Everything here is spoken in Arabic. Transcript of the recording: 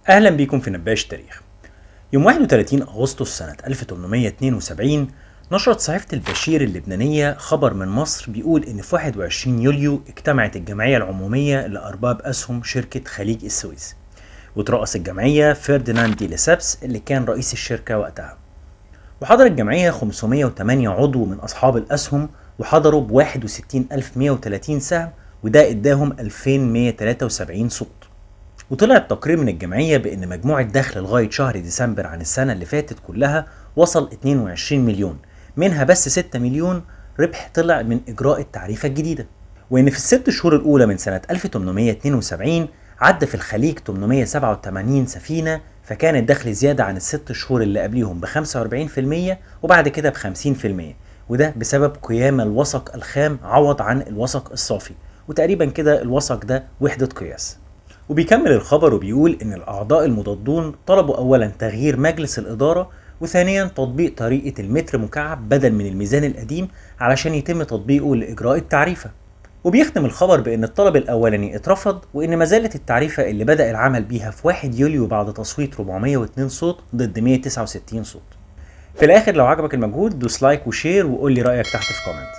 أهلا بيكم في نباش تاريخ. يوم 31 أغسطس سنة 1872 نشرت صحيفة البشير اللبنانية خبر من مصر بيقول إن في 21 يوليو اجتمعت الجمعية العمومية لأرباب أسهم شركة خليج السويس، وترأس الجمعية فرديناند دي لسابس اللي كان رئيس الشركة وقتها. وحضر الجمعية 508 عضو من أصحاب الأسهم، وحضروا ب 61130 سهم، وده إداهم 2173 صوت. وطلع التقرير من الجمعية بأن مجموع الدخل لغاية شهر ديسمبر عن السنة اللي فاتت كلها وصل 22 مليون، منها بس 6 مليون ربح طلع من إجراء التعريفة الجديدة. وإن في الست شهور الأولى من سنة 1872 عدى في الخليج 887 سفينة، فكان الدخل زيادة عن الست شهور اللي قبليهم ب 45% وبعد كده ب 50%، وده بسبب قيام الوثق الخام عوض عن الوثق الصافي، وتقريبا كده الوثق ده وحدة قياس. وبيكمل الخبر وبيقول إن الأعضاء المضادون طلبوا أولا تغيير مجلس الإدارة، وثانيا تطبيق طريقة المتر مكعب بدل من الميزان القديم علشان يتم تطبيقه لإجراء التعريفة. وبيختم الخبر بأن الطلب الأولاني اترفض، وإن ما زالت التعريفة اللي بدأ العمل بيها في 1 يوليو بعد تصويت 402 صوت ضد 169 صوت. في الآخر لو عجبك المجهود دوس لايك وشير وقول لي رأيك تحت في كومنت.